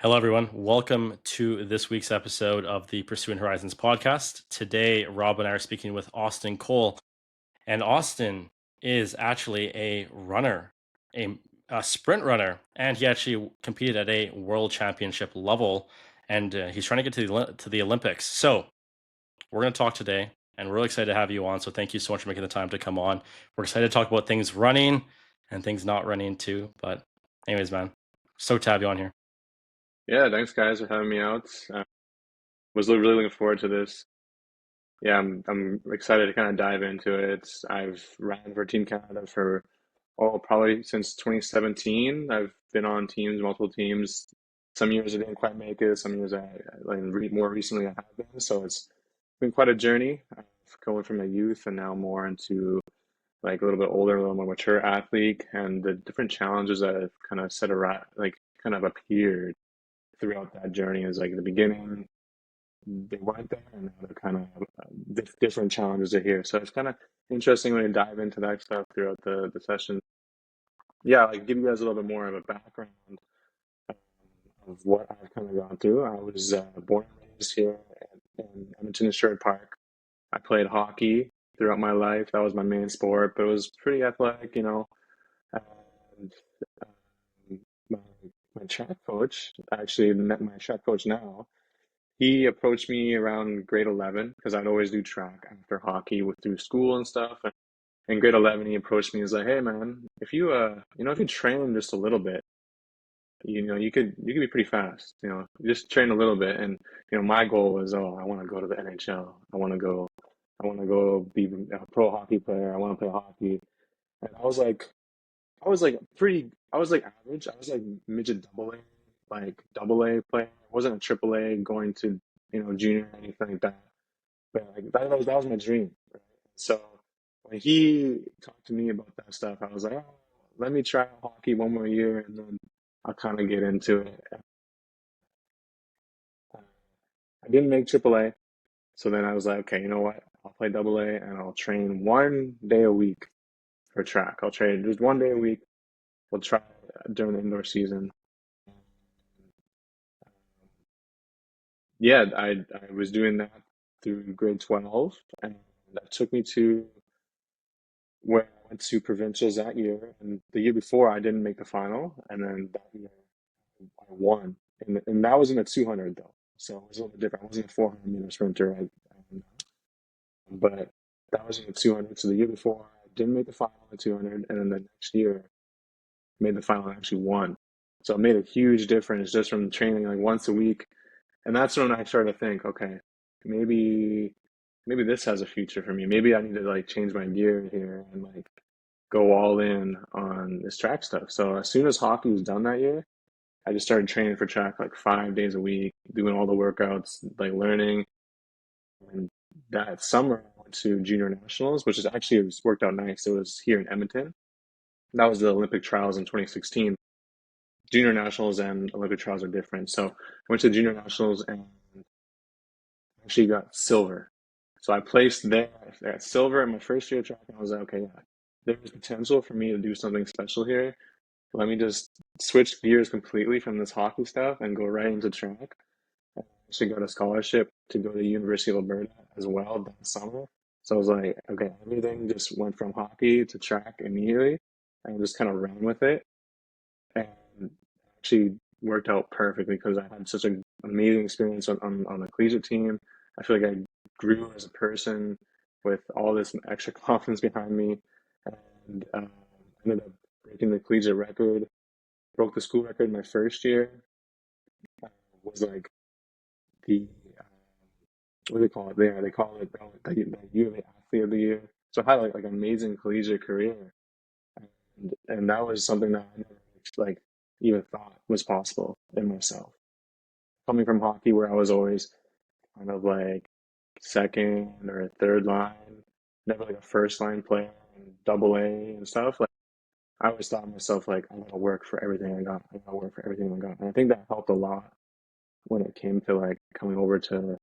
Hello, everyone. Welcome to this week's episode of the Pursuing Horizons podcast. Today, Rob and I are speaking with Austin Cole, and Austin is actually a runner, a, a sprint runner, and he actually competed at a world championship level, and he's trying to get to the Olympics. So, we're going to talk today, and we're really excited to have you on. So, thank you so much for making the time to come on. We're excited to talk about things running and things not running too. But, anyways, man, stoked to have you on here. Yeah, thanks guys for having me out. Was really looking forward to this. Yeah, I'm excited to kind of dive into it. I've ran for Team Canada for probably since 2017. I've been on teams, multiple teams. Some years I didn't quite make it. Some years more recently I have been. So it's been quite a journey. Going from a youth and now more into like a little bit older, a little more mature athlete, and the different challenges that have kind of kind of appeared throughout that journey is like the beginning, they weren't there, and now they're kind of different challenges are here. So it's kind of interesting when you dive into that stuff throughout the session. Yeah, like give you guys a little bit more of a background um, of what I've kind of gone through. I was born and raised here in Edmonton Sherwood Park. I played hockey throughout my life. That was my main sport, but it was pretty athletic, you know. And my my track coach, actually met my track coach now. He approached me around grade 11 because I'd always do track after hockey through school and stuff. And in grade 11, he approached me. He's like, "Hey, man, if if you train just a little bit, you could be pretty fast. Just train a little bit." And my goal was, oh, I want to go to the NHL. I want to go be a pro hockey player. I want to play hockey. And I was like average. I was like midget double A, like double A player. I wasn't a triple A going to, junior or anything like that. But like that was my dream. Right? So when he talked to me about that stuff, I was like, oh, let me try hockey one more year and then I'll kind of get into it. Uh, I didn't make triple A. So then I was like, okay, you know what? I'll play double A and I'll train 1 day a week for track. I'll train just 1 day a week. We'll try during the indoor season. Yeah, I was doing that through grade 12, and that took me to where I went to provincials that year. And the year before, I didn't make the final, and then that year I won, and that was in the 200 though, so it was a little bit different. I wasn't a 400-meter sprinter, but that was in the 200. So the year before, I didn't make the final in the 200, and then the next year made the final and actually won. So it made a huge difference just from training like once a week. And that's when I started to think, okay, maybe maybe this has a future for me. Maybe I need to like change my gear here and like go all in on this track stuff. So as soon as hockey was done that year, I just started training for track like 5 days a week, doing all the workouts, like learning. And that summer I went to junior nationals, which is actually it was worked out nice. It was here in Edmonton. That was the Olympic trials in 2016. Junior nationals and Olympic trials are different. So I went to junior nationals and actually got silver. So I placed there at silver in my first year of track, and I was like, okay, yeah, there's potential for me to do something special here. Let me just switch gears completely from this hockey stuff and go right into track. I actually got a scholarship to go to the University of Alberta as well that summer. So I was like, okay, everything just went from hockey to track immediately, and just kind of ran with it, and actually worked out perfectly because I had such an amazing experience on the collegiate team. I feel like I grew as a person with all this extra confidence behind me, and ended up breaking the collegiate record, broke the school record my first year. Uh, was like the what do they call it there? They call it the U of A Athlete of the Year. So I had like an amazing collegiate career, and that was something that I never like even thought was possible in myself. Coming from hockey, where I was always kind of like second or third line, never like a first line player and double A and stuff. Like I always thought of myself like I'm gonna work for everything I got. I'm gonna work for everything I got. And I think that helped a lot when it came to like coming over to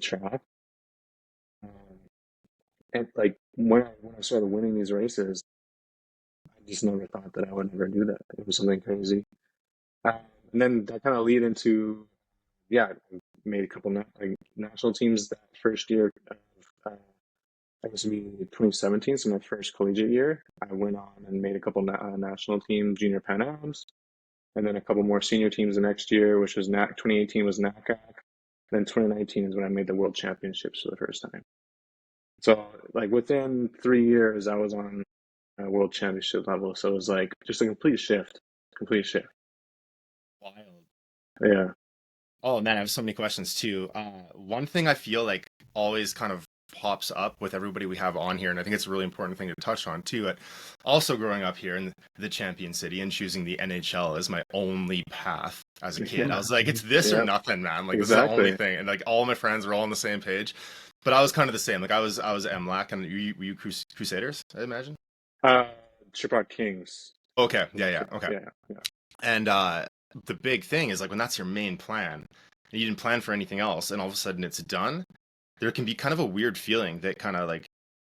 track. Um, and like when I started winning these races, I just never thought that I would ever do that. It was something crazy. Um, And then that kind of lead into, yeah, I made a couple like national teams that first year of, I guess it'd be 2017, so my first collegiate year. I went on and made a couple national team junior Pan Ams, and then a couple more senior teams the next year, which was 2018 was NACAC. Then 2019 is when I made the World Championships for the first time. So like within 3 years, I was on a World Championship level. So it was like just a complete shift. Wild. Yeah, Oh man, I have so many questions too. One thing I feel like always kind of pops up with everybody we have on here, and I think it's a really important thing to touch on too. Also growing up here in the Champion City and choosing the NHL as my only path as a kid, I yeah, was like, it's this or yeah, nothing, man. Like this is the only exactly. thing, and like all my friends were all on the same page. But I was kind of the same. Like I was MLAC, and were you Crusaders? I imagine. Uh, Chippewa Kings. Okay, yeah, yeah, okay. Yeah, yeah. And the big thing is like when that's your main plan, and you didn't plan for anything else, and all of a sudden it's done, there can be kind of a weird feeling that kind of like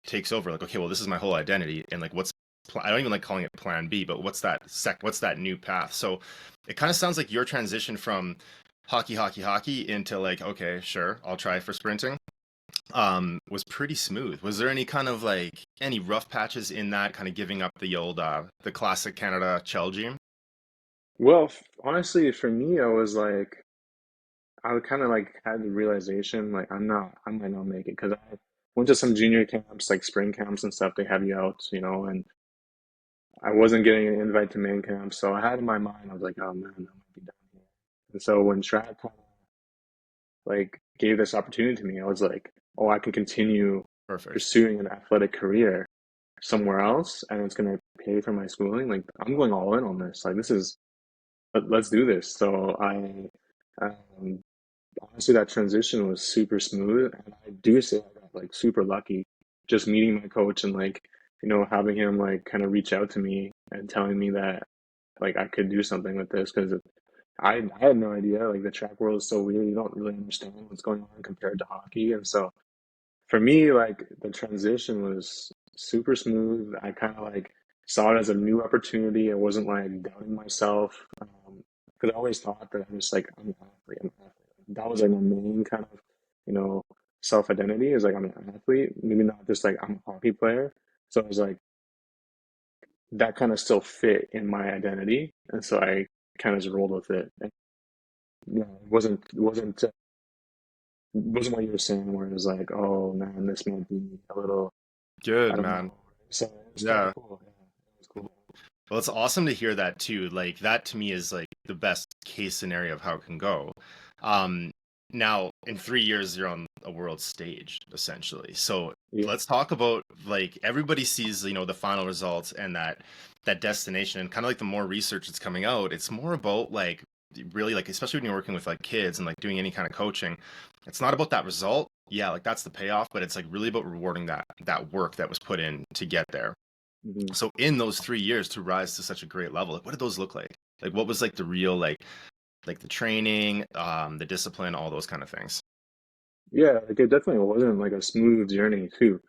takes over. Like, okay, well, this is my whole identity, and like, I don't even like calling it Plan B, but what's that new path? So it kind of sounds like your transition from hockey into like, okay, sure, I'll try for sprinting. Was pretty smooth. Was there any kind of like any rough patches in that kind of giving up the old the classic Canada Chell gym? Well, honestly, for me, I was like, I would kind of like had the realization like I might not make it because I went to some junior camps, like spring camps and stuff. They have you out, and I wasn't getting an invite to main camp. So I had in my mind, I was like, oh man, I might be done here. And so when track kind of like gave this opportunity to me, I was like, oh, I can continue Perfect. pursuing an athletic career somewhere else, and it's gonna pay for my schooling. Like I'm going all in on this. Like this is let's do this. So um, honestly, that transition was super smooth, and I do say I got like super lucky just meeting my coach and like having him like kind of reach out to me and telling me that like I could do something with this because I had no idea. Like the track world is so weird. You don't really understand what's going on compared to hockey, and so for me, like the transition was super smooth. I kind of like saw it as a new opportunity. I wasn't like doubting myself because I always thought that I was like I'm an athlete. I'm an athlete. That was like my main kind of you know self identity is like I'm an athlete. Maybe not just like I'm a hockey player. So it was like that kind of still fit in my identity, and so I kind of just rolled with it. And, it wasn't what you were saying where it was like, oh man, this might be a little I Good, don't know. man. So it was kind of Yeah. cool. Yeah, it was cool. Well, it's awesome to hear that too. Like that to me is like the best case scenario of how it can go. Um, Now in 3 years you're on a world stage essentially. So Yeah. let's talk about like everybody sees, the final results and that destination and kind of like the more research that's coming out, it's more about like really like especially when you're working with like kids and like doing any kind of coaching, it's not about that result. Yeah, like that's the payoff, but it's like really about rewarding that work that was put in to get there. Hmm. So in those 3 years to rise to such a great level, like what did those look like? Like what was like the real like the training, the discipline, all those kind of things. Yeah, like it definitely wasn't like a smooth journey too.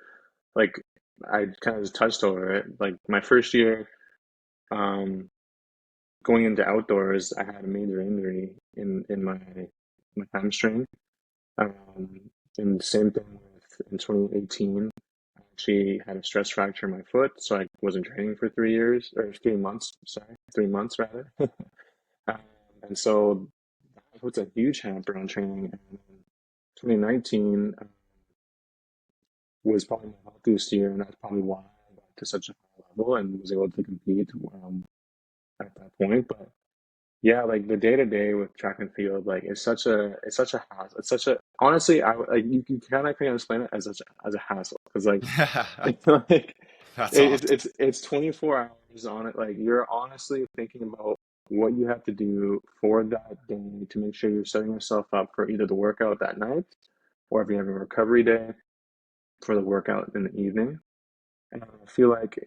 Like I kind of just touched over it. Like my first year, um, going into outdoors, I had a major injury in my hamstring. Um, and the same thing with in 2018. I actually had a stress fracture in my foot, so I wasn't training for 3 years or 3 months. Sorry, 3 months rather. Um, and so that puts a huge hamper on training. And then 2019 was probably my healthiest year, and that's probably why I got to such a high level and was able to compete at that point. But yeah, like the day to day with track and field, like it's such a hassle. It's such a honestly, I like you kind of can explain it as as a hassle because like it's like That's awesome. it's 24 hours on it. Like you're honestly thinking about what you have to do for that day to make sure you're setting yourself up for either the workout that night or if you have a recovery day for the workout in the evening. And I feel like,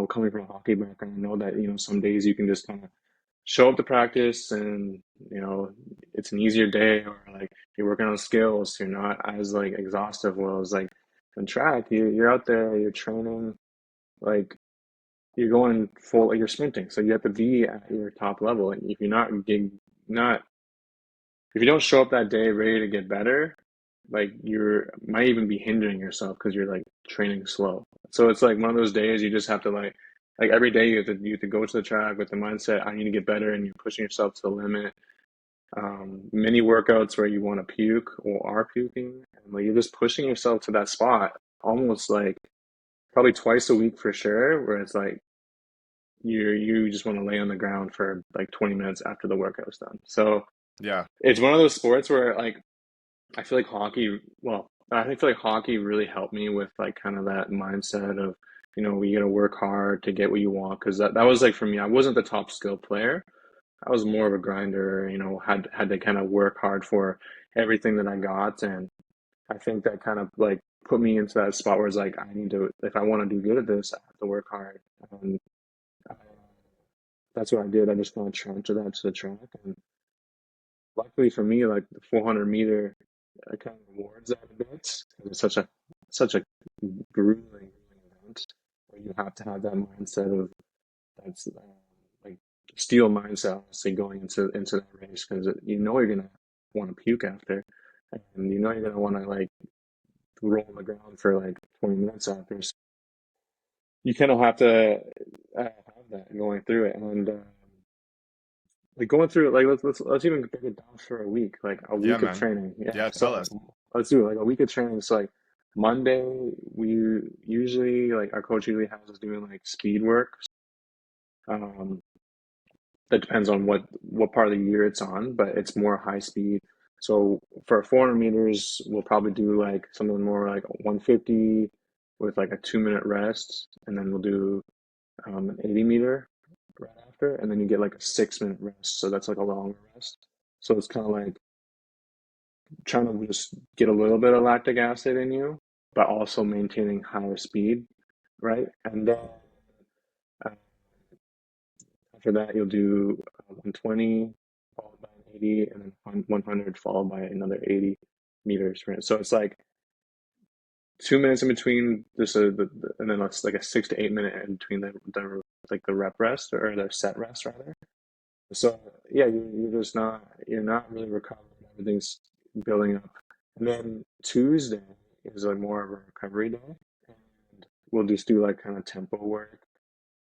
coming from a hockey background, I know that, some days you can just kind of show up to practice and, it's an easier day or like you're working on skills, you're not as like exhaustive. Well, it's like on track, you're out there, you're training like you're going full, like you're sprinting, so you have to be at your top level. And if you're not if you don't show up that day ready to get better, like you're might even be hindering yourself because you're like training slow. So it's like one of those days you just have to like every day you have to go to the track with the mindset I need to get better, and you're pushing yourself to the limit. Many workouts where you want to puke or are puking, and like you're just pushing yourself to that spot almost like probably twice a week for sure, where it's like you just want to lay on the ground for like 20 minutes after the workout's done. So Yeah. it's one of those sports where like I feel like hockey, well, I feel like hockey really helped me with like kind of that mindset of, you got to work hard to get what you want. Because that was like for me, I wasn't the top skill player. I was more of a grinder, had to kind of work hard for everything that I got. And I think that kind of like put me into that spot where it's like, I need to, if I want to do good at this, I have to work hard. And uh, that's what I did. I just kind of transferred that to the track. And luckily for me, like the 400 meter kind of rewards that a bit. 'Cause it's such a grueling event where you have to have that mindset of that's like steel mindset, honestly, going into that race because you're gonna want to puke after, and you're gonna want to like roll on the ground for like 20 minutes after. So you kind of have to have that going through it, and like going through it, like let's even break it down for a week, like a Yeah, week of man. training. Yeah. Yeah, So tell us. let's do it like a week of training. So like Monday, we usually like our coach usually has us doing like speed work. Um, that depends on what part of the year it's on, but it's more high speed. So for 400 meters, we'll probably do like something more like 150 with like a 2 minute rest, and then we'll do an 80 meter right after, and then you get like a 6 minute rest. So that's like a longer rest. So it's kind of like trying to just get a little bit of lactic acid in you, but also maintaining higher speed, right? And then uh, after that, you'll do 120 followed by an 80, and then 100 followed by another 80 meters sprint. So it's like 2 minutes in between and then it's like a 6 to 8 minute in between the like the rep rest or the set rest rather. So yeah, you're not really recovering. Everything's building up, and then Tuesday is like more of a recovery day, and we'll just do like kind of tempo work.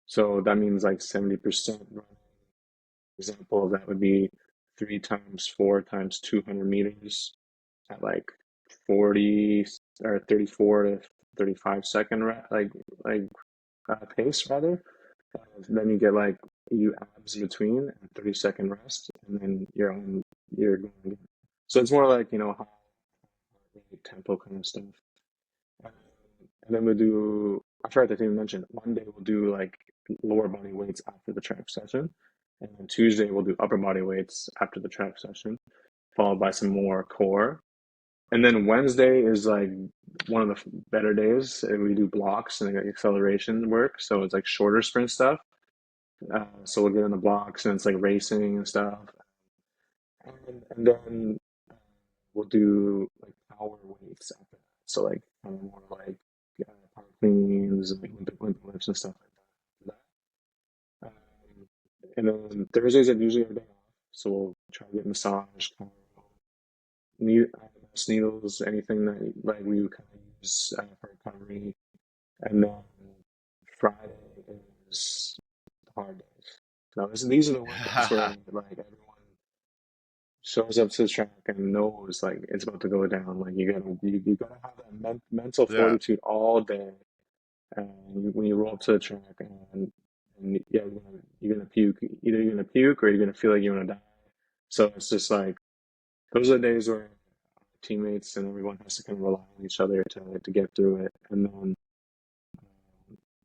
So that means like 70% running. Example of that would be 3 times 4 times 200 meters at like 40 or 34 to 35 second like pace rather. Then you get like you abs in between and 30-second rest, and then you're going again. So it's more like high rate tempo kind of stuff. And, and then we'll do. I forgot to even mention. One day we'll do like lower body weights after the track session, and then Tuesday we'll do upper body weights after the track session, followed by some more core. And then Wednesday is like one of the better days. And we do blocks and like acceleration work. So it's like shorter sprint stuff. So we'll get in the blocks and it's like racing and stuff. And then we'll do like power weights after that. So like kind of more like power cleans and like Olympic lifts and stuff like that. And then Thursdays are usually our day off. So we'll try to get massage, needles, anything that like we would kind of use for recovery. And then Friday is the hard days. Now, these are the workouts where like everyone shows up to the track and knows like it's about to go down. Like you gotta have that mental Yeah. fortitude all day. And when you roll up to the track and yeah, you're gonna puke. Either you're gonna puke or you're gonna feel like you're gonna die. So it's just like those are the days where teammates and everyone has to kind of rely on each other to get through it. And then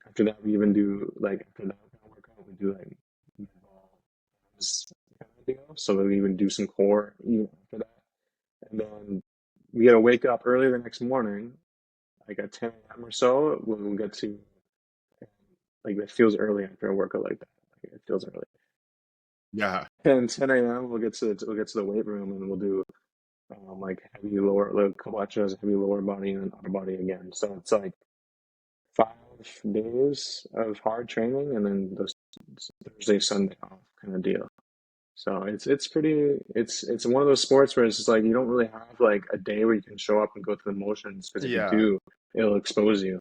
after that, we even do like after that kind of workout, we do like this kind of deal. So we even do some core even after that. And then we got to wake up early the next morning, like at 10 a.m. or so. We'll get to like it feels early after a workout like that. Like it feels early. Yeah. And 10 a.m. we'll get to the weight room and we'll do like heavy lower, like a couple extras, heavy lower body and then upper body again. So it's like 5 5 days of hard training, and then the Thursday, Sunday off kind of deal. So it's pretty it's one of those sports where it's just like you don't really have like a day where you can show up and go through the motions because if you Yeah. do, it'll expose you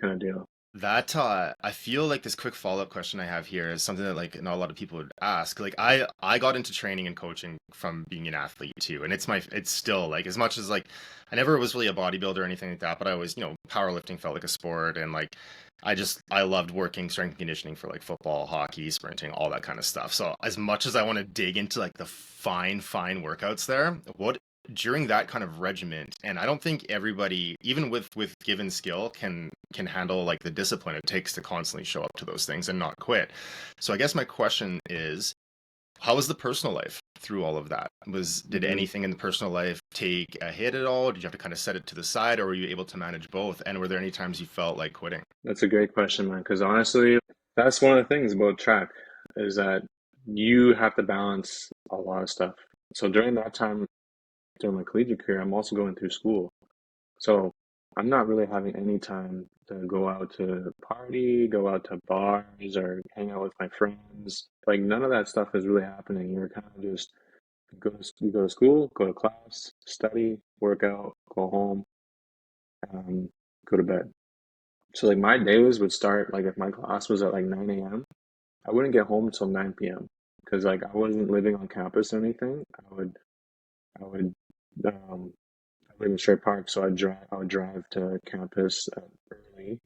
kind of deal. That I feel like this quick follow-up question I have here is something that like not a lot of people would ask. Like I got into training and coaching from being an athlete too, and it's still like as much as like I never was really a bodybuilder or anything like that, but I was, powerlifting felt like a sport, and like I loved working strength and conditioning for like football, hockey, sprinting, all that kind of stuff. So as much as I want to dig into like the fine workouts there, what during that kind of regiment, and I don't think everybody, even with given skill, can handle like the discipline it takes to constantly show up to those things and not quit. So I guess my question is, how was the personal life through all of that? Did Hmm. anything in the personal life take a hit at all? Did you have to kind of set it to the side, or were you able to manage both? And were there any times you felt like quitting? That's a great question, man. Because honestly, that's one of the things about track is that you have to balance a lot of stuff. So during that time, during my collegiate career, I'm also going through school. So I'm not really having any time to go out to party, go out to bars, or hang out with my friends. Like none of that stuff is really happening. You're kind of just you go to school, go to class, study, work out, go home, go to bed. So like my days would start like if my class was at like 9 a.m. I wouldn't get home until 9 p.m. because like I wasn't living on campus or anything. I would um I live in Sherwood Park, so I would drive to campus early.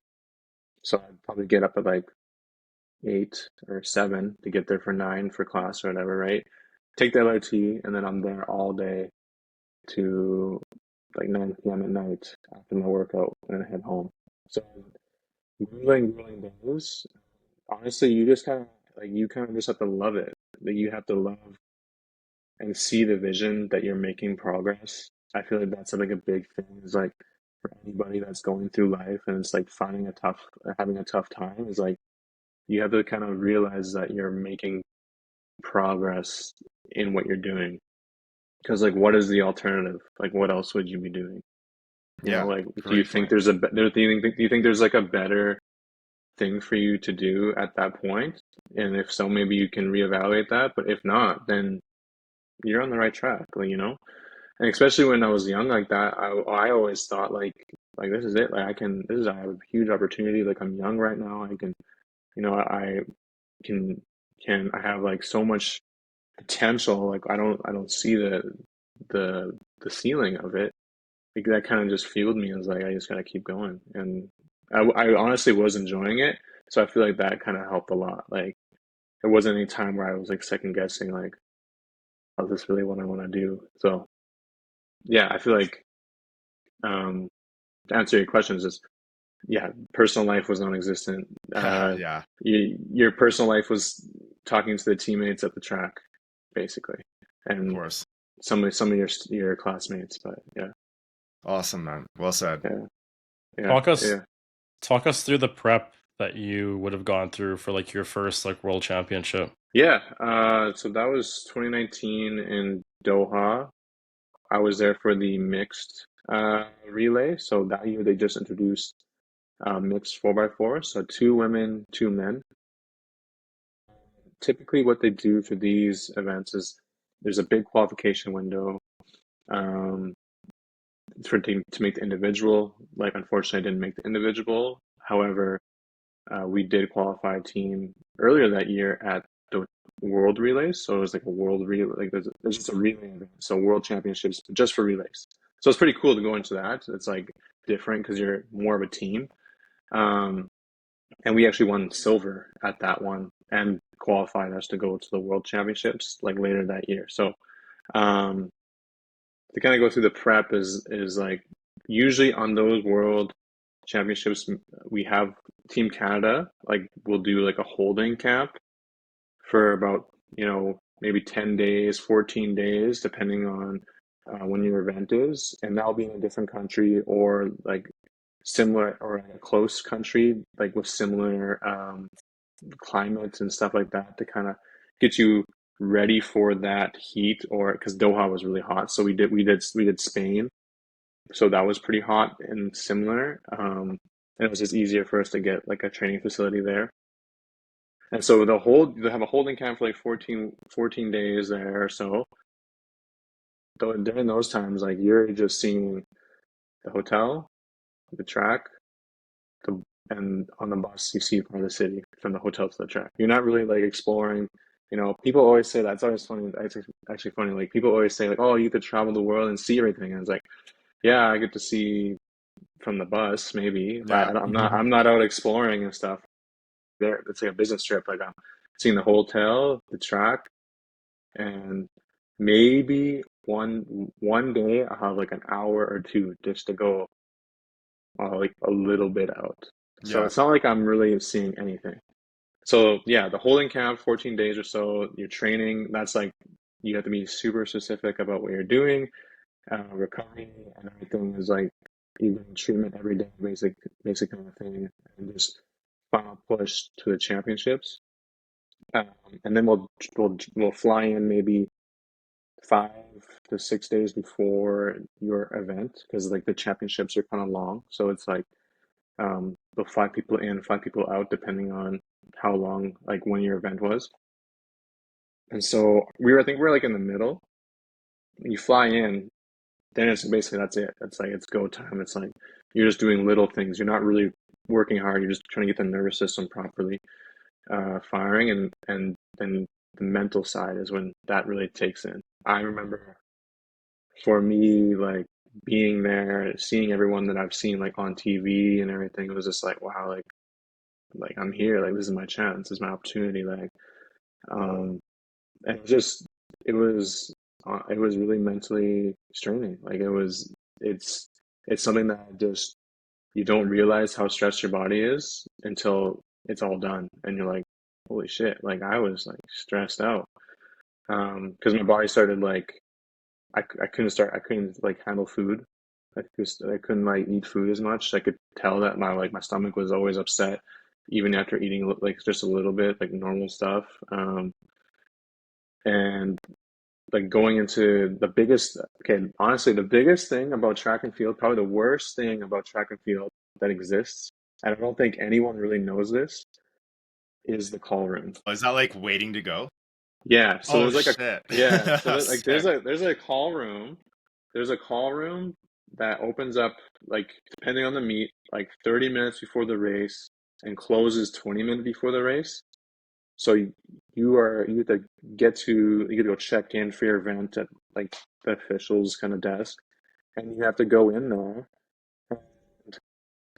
So I'd probably get up at like 8 or 7 to get there for 9 for class or whatever, right? Take the LRT and then I'm there all day to like 9 p.m. at night after my workout and then I head home. So grueling days. Honestly, you just kind of like you kind of just have to love it. Like you have to love and see the vision that you're making progress. I feel like that's like a big thing is like for anybody that's going through life and it's like having a tough time is like you have to kind of realize that you're making progress in what you're doing. Because like, what is the alternative? Like, what else would you be doing? Yeah, Like, do you great think point. there's a do you think there's like a better thing for you to do at that point? And if so, maybe you can reevaluate that. But if not, then you're on the right track. And especially when I was young like that, I always thought like this is it. Like I have a huge opportunity. Like I'm young right now. I can, I can I have like so much potential. Like I don't see the ceiling of it. Like that kind of just fueled me. I was like, I just gotta keep going. And I honestly was enjoying it. So I feel like that kind of helped a lot. Like there wasn't any time where I was like second guessing, like, is this really what I want to do? So yeah, I feel like um, to answer your questions is yeah, personal life was non-existent. Yeah, Your personal life was talking to the teammates at the track, basically, of and course. some of your classmates. But yeah, Awesome, man. Well said. yeah, yeah, Talk us yeah. talk us through the prep that you would have gone through for like your first like world championship. Yeah, so that was 2019 in Doha. I was there for the mixed relay. So that year they just introduced mixed 4x4. So two women, two men. Typically, what they do for these events is there's a big qualification window um, for team to make the individual. Like, unfortunately, I didn't make the individual. However, we did qualify a team earlier that year at the World Relays. So it was like a World Relay, like there's just a relay event. So World Championships just for relays. So it's pretty cool to go into that. It's like different because you're more of a team. Um, and we actually won silver at that one and qualified us to go to the World Championships like later that year. So um, to kind of go through the prep is like usually on those World Championships we have Team Canada like we'll do like a holding camp for about maybe 10 days, 14 days depending on when your event is, and that'll be in a different country or like similar or a close country like with similar climates and stuff like that to kind of get you ready for that heat or because Doha was really hot. So we did Spain. So that was pretty hot and similar. and it was just easier for us to get like a training facility there. And so they have a holding camp for like 14 days there or so. Though during those times, like you're just seeing the hotel, the track, the and on the bus you see part of the city from the hotel to the track. You're not really like exploring. People always say that. It's always funny. It's actually funny. Like people always say like, "Oh, you could travel the world and see everything." And it's like, yeah, I get to see from the bus maybe, but Yeah. I'm not out exploring and stuff. There, it's like a business trip. Like I'm seeing the hotel, the track, and maybe one day I'll have like an hour or two just to go like a little bit out. So Yeah. it's not like I'm really seeing anything. So yeah, the holding camp, 14 days or so, your training, that's like you have to be super specific about what you're doing. Recovery and everything is like you're getting treatment every day, basic kind of thing, and just final push to the championships. Um, and then we'll fly in maybe 5 to 6 days before your event because like the championships are kind of long, so it's like they'll fly people in, fly people out depending on how long, like when your event was. And so I think we're like in the middle. You fly in, then it's basically that's it. It's like it's go time. It's like you're just doing little things. You're not really working hard. You're just trying to get the nervous system properly firing, and then the mental side is when that really takes in. I remember for me, like being there, seeing everyone that I've seen like on TV and everything, it was just like wow, like I'm here, like this is my chance, this is my opportunity, like um, and it was really mentally straining. Like it's it's something that just you don't realize how stressed your body is until it's all done, and you're like, holy shit, like I was like stressed out, because my body started like I couldn't like handle food. I couldn't like eat food as much. I could tell that my stomach was always upset, even after eating like just a little bit, like normal stuff. And like going into the biggest, okay, honestly, the biggest thing about track and field, probably the worst thing about track and field that exists, and I don't think anyone really knows this, is the call room. Is that like waiting to go? Yeah, so Oh there's like a shit. yeah, so like Sick. there's a call room. There's a call room that opens up like depending on the meet, like 30 minutes before the race and closes 20 minutes before the race. So you have to you have to go check in for your event at like the officials kind of desk, and you have to go in there and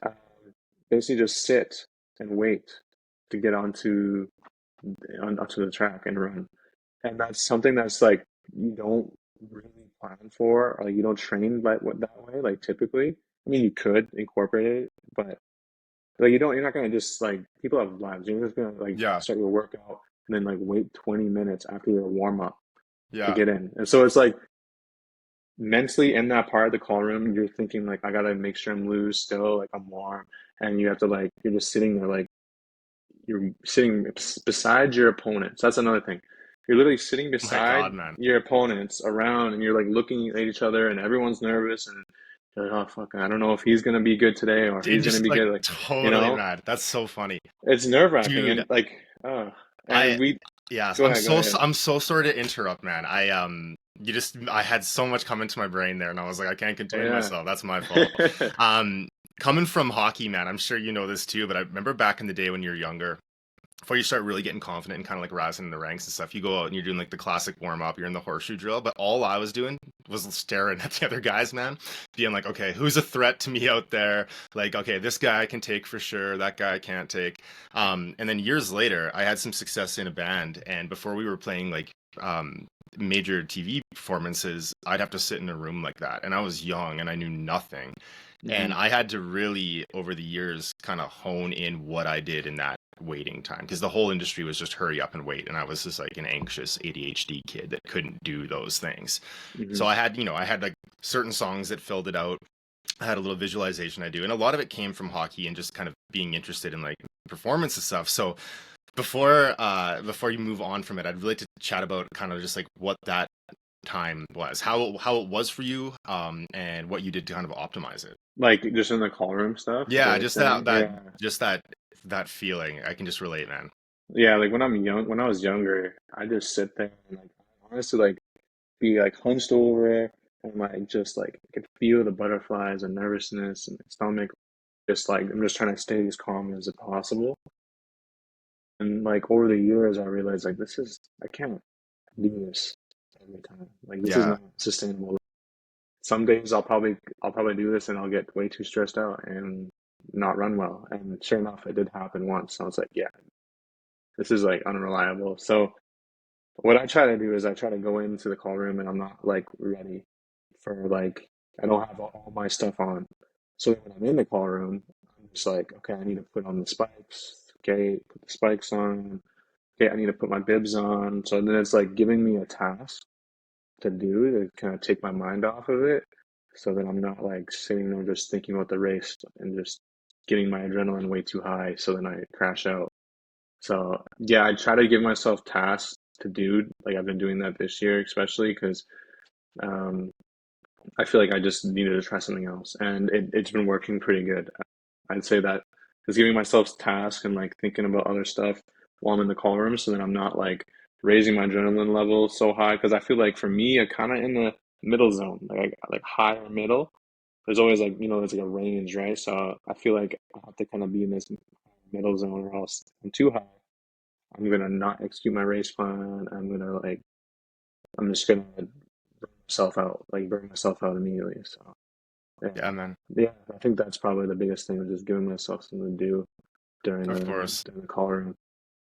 um, basically just sit and wait to get onto the track and run. And that's something that's like you don't really plan for, or like you don't train that way, like typically. I mean, you could incorporate it, but like you're not gonna just like people have lives. You're just gonna like Yeah. start your workout and then like wait 20 minutes after your warm up to Yeah. get in. And so it's like mentally in that part of the call room, you're thinking like I gotta make sure I'm loose still, like I'm warm, and you have to like you're just sitting there like you're sitting beside your opponents. That's another thing. You're literally sitting My beside God, man. your opponents around, and you're like looking at each other, and everyone's nervous, and you're like, oh fuck, I don't know if he's gonna be good today or if Dude, he's gonna just be like good. Like, you totally know, mad. That's so funny. it's nerve wracking, Dude, and like, uh, and I we yeah, go ahead, go ahead. I'm so sorry to interrupt, man. I had so much come into my brain there and I was like I can't Oh contain yeah, myself. That's my fault. Um Coming from hockey, man, I'm sure you know this too, but I remember back in the day when you're younger, before you start really getting confident and kind of like rising in the ranks and stuff, you go out and you're doing like the classic warm up, you're in the horseshoe drill, but all I was doing was staring at the other guys, man, being like, okay, who's a threat to me out there? Like, okay, this guy I can take for sure, that guy I can't take. And then years later, I had some success in a band, and before we were playing like major TV performances, I'd have to sit in a room like that, and I was young and I knew nothing. And hmm I had to really, over the years, kind of hone in what I did in that waiting time because the whole industry was just hurry up and wait. And I was just like an anxious ADHD kid that couldn't do those things. hmm So I had like certain songs that filled it out. I had a little visualization I do. And a lot of it came from hockey and just kind of being interested in like performance and stuff. So before you move on from it, I'd really like to chat about kind of just like what that time was, how it was for you, and what you did to kind of optimize it. Like just in the call room stuff, Yeah, the just training. Yeah, that feeling. I can just relate, man. yeah. Like when I was younger, I just sit there and like honestly like be like hunched over and like just like I could feel the butterflies and nervousness and my stomach. Just like I'm just trying to stay as calm as possible. And like over the years, I realized like I can't do this every time. Like this is Yeah, not sustainable. Some days I'll probably do this and I'll get way too stressed out and not run well. And sure enough, it did happen once. I was like, yeah, this is like unreliable. So what I try to do is I try to go into the call room and I'm not like ready for like I don't have all my stuff on. So when I'm in the call room, I'm just like, okay, I need to put on the spikes. Okay, put the spikes on. Okay, I need to put my bibs on. So then it's like giving me a task to do to kind of take my mind off of it. So that I'm not like sitting there just thinking about the race and just getting my adrenaline way too high. So then I crash out. So yeah, I try to give myself tasks to do. Like I've been doing that this year, especially because um, I feel like I just needed to try something else, and it's been working pretty good. I'd say that just giving myself tasks and like thinking about other stuff while I'm in the call room, so that I'm not like raising my adrenaline level so high. Because I feel like for me, I kind of in the middle zone, like high or middle. There's always like there's like a range, right? So I feel like I have to kind of be in this middle zone, or else I'm too high. I'm gonna not execute my race plan. I'm just gonna burn myself out immediately. So yeah, yeah, man. yeah. I think that's probably the biggest thing, is just giving myself something to do during Of the course. during the call room.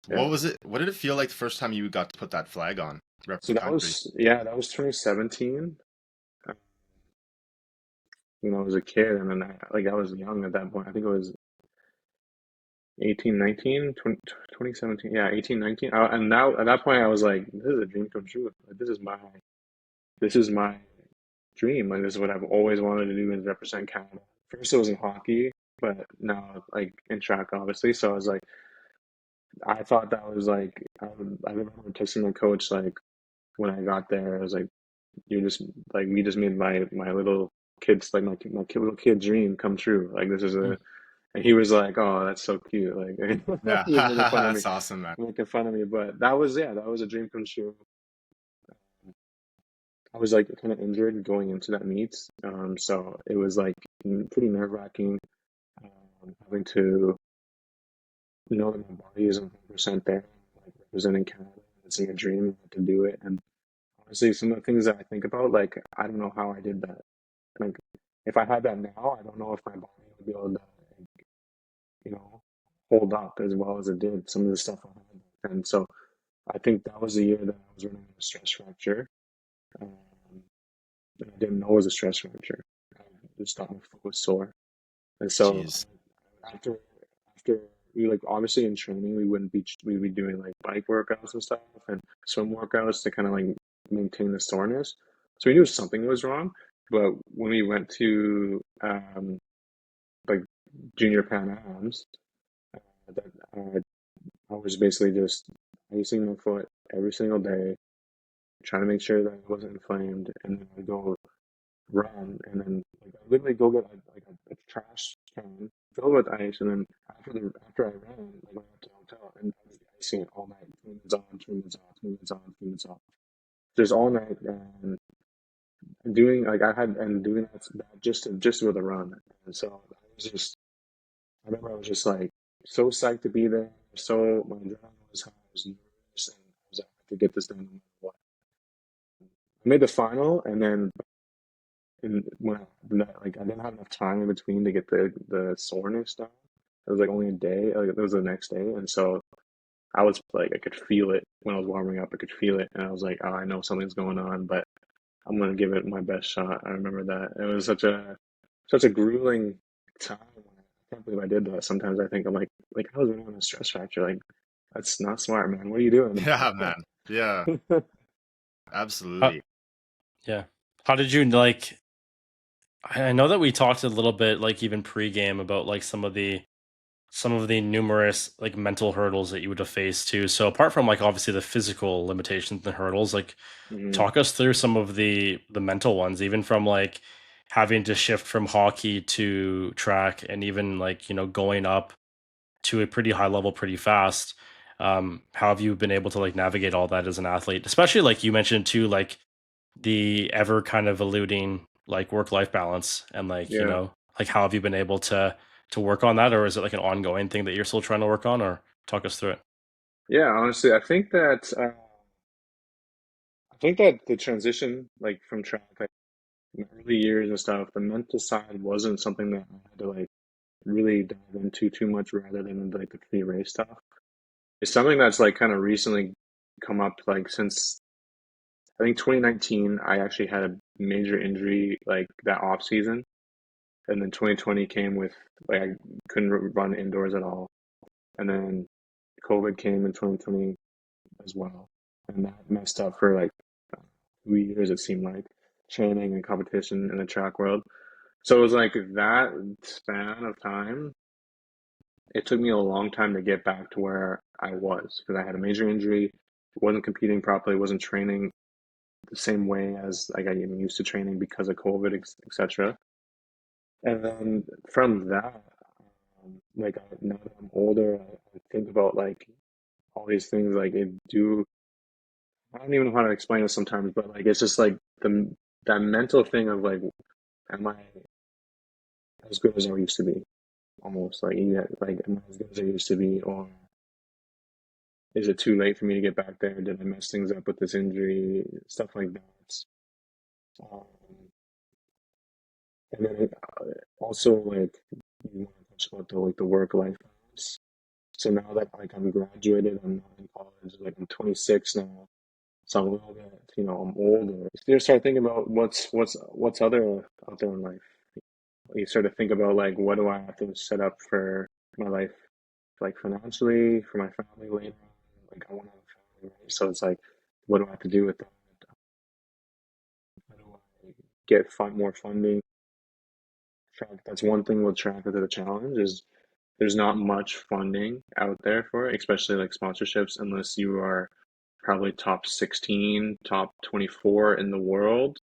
What Yeah. was it? What did it feel like the first time you got to put that flag on, rep So the that country? was yeah, that was 2017. uh, When I was a kid, and then I was young at that point. I think it was 18, 19, 2017. Yeah, 18, 19. And now at that point, I was like, this is a dream come true. Like, this is my dream. Like this is what I've always wanted to do, is represent Canada. First it was in hockey, but now like in track, obviously. So I was like, I thought that was like, I remember texting my coach like when I got there. I was like, you just like we just made my little kids like little kid dream come true. Like this is Mm. a and he was like, oh, that's so cute. Like Yeah, he was making fun of me, that's awesome, man. making fun of me. But that was yeah, that was a dream come true. I was like kind of injured going into that meet, so it was like pretty nerve-wracking, having to know that my body isn't 100% there, like representing Canada. It's like a dream to do it, and honestly, some of the things that I think about, like I don't know how I did that. Like if I had that now, I don't know if my body would be able to, you know, hold up as well as it did. Some of the stuff I had, and so I think that was the year that I was running a stress fracture. Um, and I didn't know it was a stress fracture. I just thought my foot was sore. And so Jeez. after after we like obviously in training we'd be doing like bike workouts and stuff and swim workouts to kind of like maintain the soreness. So we knew something was wrong. But when we went to like junior Pan Ams, that I was basically just icing my foot every single day, trying to make sure that it wasn't inflamed, and then I go run, and then like I literally go get a trash can filled with ice, and then after I ran, like I went to the hotel and I was icing it all night. 2 minutes on, 2 minutes off, 2 minutes on, 2 minutes off. Just all night, and doing like I had and doing that just with a run. And so I remember I was just like so psyched to be there. So my adrenaline was high, I was nervous, and I was like, I could get this done no matter what. I made the final, and then like I didn't have enough time in between to get the soreness down. It was like only a day, like it was the next day, and so I was like I could feel it when I was warming up. I could feel it, and I was like, oh, I know something's going on, but I'm gonna give it my best shot. I remember that it was such a grueling time. I can't believe I did that. Sometimes I think I'm like I was running on a stress fracture. Like that's not smart, man. What are you doing? Yeah, man. Yeah, How, absolutely. yeah. How did you like? I know that we talked a little bit, like even pregame, about like some of the some of the numerous like mental hurdles that you would have faced too. So apart from like obviously the physical limitations and hurdles, like Hmm. talk us through some of the mental ones, even from like having to shift from hockey to track and even like, going up to a pretty high level pretty fast. How have you been able to like navigate all that as an athlete? Especially like you mentioned too, like the ever kind of eluding like work life balance and like, Yeah. like how have you been able to work on that, or is it like an ongoing thing that you're still trying to work on, or talk us through it? Yeah, honestly, I think that the transition, like from track, like in the early years and stuff, the mental side wasn't something that I had to like really dive into too much, rather than like the free race stuff. It's something that's like kind of recently come up, like since I think 2019. I actually had a major injury like that off season, and then 2020 came with like I couldn't run indoors at all, and then COVID came in 2020 as well, and that messed up for like 2 years, it seemed like, training and competition in the track world. So it was like that span of time. It took me a long time to get back to where I was, because I had a major injury, wasn't competing properly, wasn't training the same way as like I am used to training because of COVID, etc. And then from that, now that I'm older, I think about like all these things. Like it do, I don't even know how to explain it sometimes, but like it's just like the that mental thing of like, am I as good as I used to be? Almost like, yeah, like am I as good as I used to be, or is it too late for me to get back there? Did I mess things up with this injury? Stuff like that. Um, and then also like you want to touch about the like the work life balance. So now that like I'm graduated, I'm not in college. Like I'm 26 now, so I'm a little bit, I'm older. You start thinking about what's other out there in life. You start to think about like, what do I have to set up for my life, like financially, for my family later on. Like I want to have a family, right? So it's like, what do I have to do with that? How do I get more funding? Track. That's one thing with track is the challenge is there's not much funding out there for it, especially like sponsorships, unless you are probably top 16, top 24 in the world,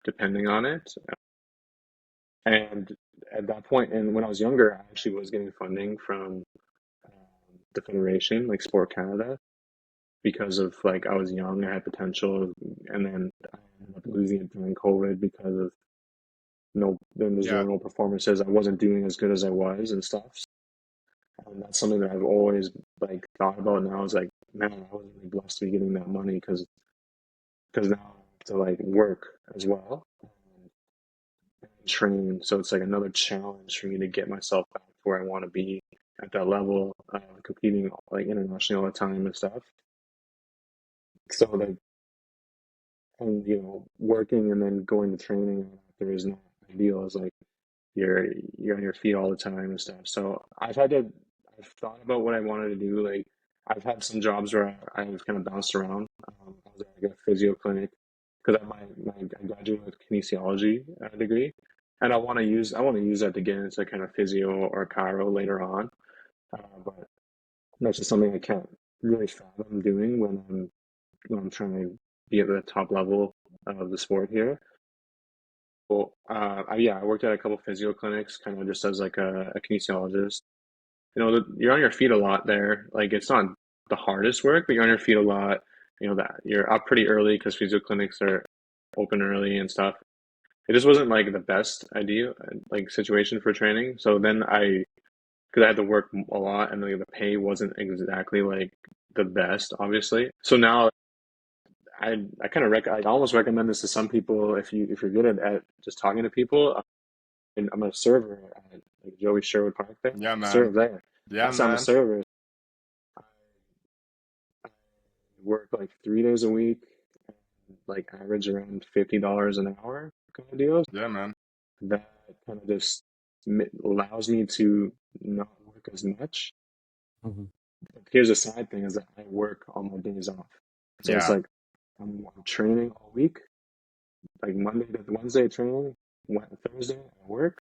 depending on it. And at that point, and when I was younger, I actually was getting funding from the Federation, like Sport Canada, because of like I was young, I had potential, and then I ended up losing it during COVID because of there Yeah. were no performances. I wasn't doing as good as I was and stuff. And that's something that I've always like thought about now. Is like, man, I was really blessed to be getting that money, because now I have to like work as well and train. So it's like another challenge for me to get myself back to where I want to be at that level, competing like internationally all the time and stuff. So like, and working and then going to training after is not ideal. It's like you're you're on your feet all the time and stuff. So I've thought about what I wanted to do. Like I've had some jobs where I've kind of bounced around. I was at like a physio clinic because I graduated with kinesiology degree, and I want to use that to get into kind of physio or chiro later on. But that's just something I can't really fathom doing when I'm trying to be at the top level of the sport here. Well, yeah, I worked at a couple physio clinics, kind of just as like a kinesiologist. You're on your feet a lot there. Like it's not the hardest work, but you're on your feet a lot. That you're up pretty early because physio clinics are open early and stuff. It just wasn't like the best idea, like situation for training. So then because I had to work a lot, and like, the pay wasn't exactly like the best, obviously. So now I kind of I almost recommend this to some people if you're good at just talking to people. And I'm a server at like Joey Sherwood Park there. Yeah, I man. serve there. Yeah, So I'm a man. server. I work like 3 days a week, and like average around $50 an hour kind of deals. Yeah, man. That kind of just allows me to not work as much. Mhm. But here's the side thing is that I work on my days off. So it's Yeah. like I'm training all week, like Monday to Wednesday training, Thursday I work,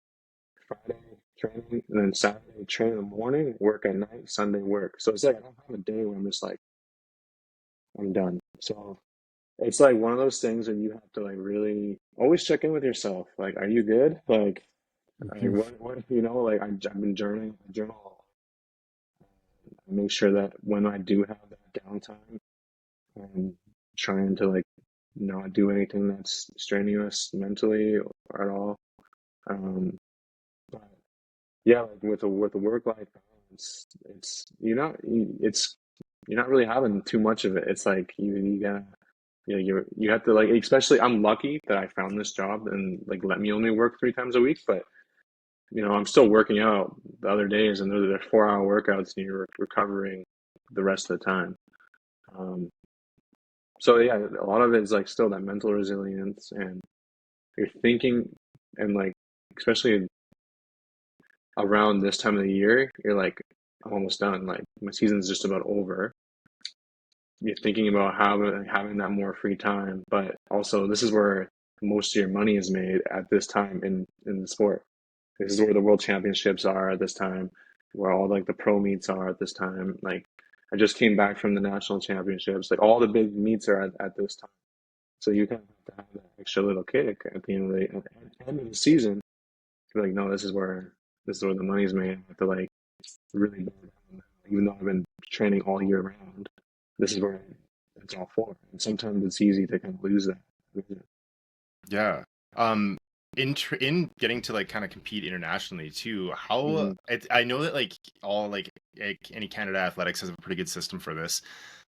Friday training, and then Saturday train in the morning, work at night, Sunday work. So it's like I don't have a day where I'm just like I'm done. So it's like one of those things where you have to like really always check in with yourself. Like, are you good? Like Mhm. what like I've been journaling, I journal. I make sure that when I do have that downtime, I'm trying to like not do anything that's strenuous mentally or at all. Um, but yeah, like with the work life balance, you're not really having too much of it. It's like you gotta you have to like, especially I'm lucky that I found this job and like let me only work 3 times a week, but I'm still working out the other days, and they're 4-hour workouts, and you're recovering the rest of the time. Um, so yeah, a lot of it is like still that mental resilience, and you're thinking, and like especially around this time of the year, you're like, I'm almost done. Like my season's just about over. You're thinking about having that more free time, but also this is where most of your money is made at this time in the sport. This is where the world championships are at this time, where all like the pro meets are at this time. Like I just came back from the national championships. Like all the big meets are at this time. So you kind of have to have that extra little kick at the end of the season. You're like, no, this is where the money's made. I have to like really go down. Even though I've been training all year round, this is where it's all for. And sometimes it's easy to kind of lose that. Yeah. In getting to like kind of compete internationally too, Hmm. I know that like all any Canada Athletics has a pretty good system for this.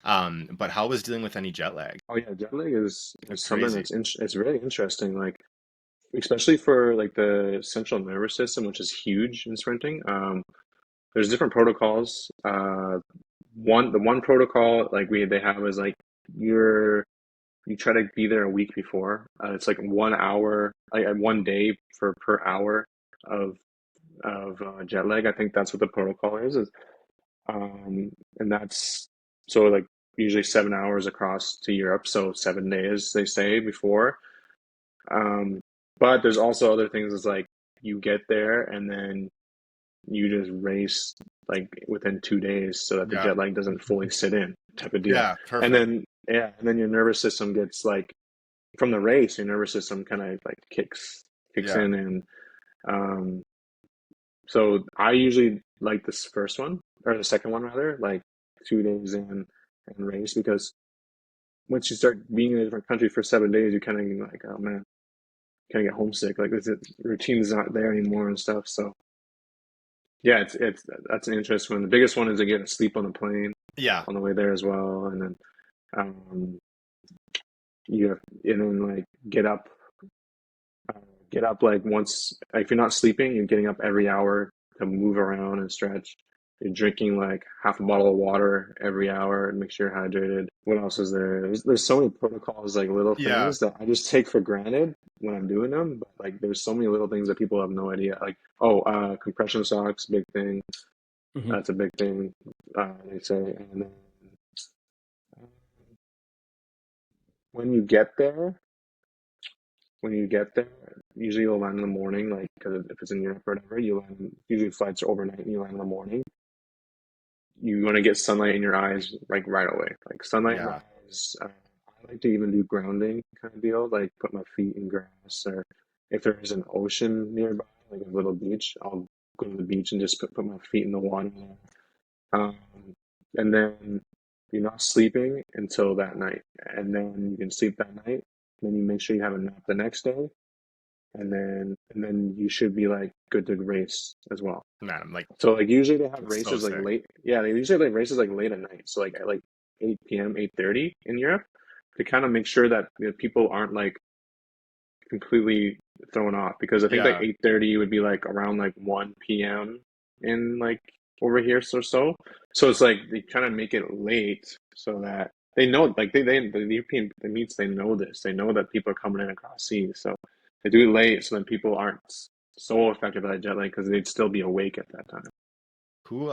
But how was dealing with any jet lag? Oh yeah, jet lag is That's something crazy. it's really interesting. Like especially for like the central nervous system, which is huge in sprinting. There's different protocols. The one protocol like they have is like you're you try to be there a week before. It's like 1 hour, like 1 day for per hour of jet lag. I think that's what the protocol is um, and that's so like usually 7 hours across to Europe, so 7 days they say before. Um, but there's also other things. It's like you get there and then you just race like within 2 days so that the Yeah. jet lag doesn't fully sit in type of deal. Yeah, And perfect. then yeah, and then your nervous system gets like from the race, your nervous system kind of like kicks Yeah. in and um so I usually like this first one or the second one rather, like 2 days in and race because once you start being in a different country for 7 days, you kind of like, oh man, kind of get homesick. Like this routine is not there anymore and stuff. So yeah, it's that's an interesting one. The biggest one is to get to sleep on the plane Yeah. on the way there as well, and then um, you have and then like uh, get up like once. Like, if you're not sleeping, you're getting up every hour to move around and stretch. You're drinking like half a bottle of water every hour and make sure you're hydrated. What else is there? There's so many protocols, like little Yeah. things that I just take for granted when I'm doing them. But like, there's so many little things that people have no idea. Like, oh, compression socks, big thing. Mhm. That's a big thing. They say, and then uh, when you get there, when you get there, usually you'll land in the morning. Like, because if it's in Europe or whatever, you land. Usually flights are overnight, and you land in the morning. You want to get sunlight in your eyes like right away. Like sunlight in the Yeah. eyes. I like to even do grounding kind of deal, like put my feet in grass, or if there is an ocean nearby, like a little beach, I'll go to the beach and just put my feet in the water. Um, and then you're not sleeping until that night, and then you can sleep that night. Then you make sure you have a nap the next day, and then you should be like good to race as well. Man, I'm like So like usually they have so races like sick. late. Yeah, they usually have like races like late at night. So like at like 8 p.m., 8:30 in Europe to kind of make sure that people aren't like completely thrown off because I think like Yeah. 8:30 would be like around like 1 p.m. in like over here so. So it's like they kind of make it late so that they know like the European the meets they know this. They know that people are coming in across seas. So they do it late so then people aren't so affected by that jet lag because they'd still be awake at that time. Who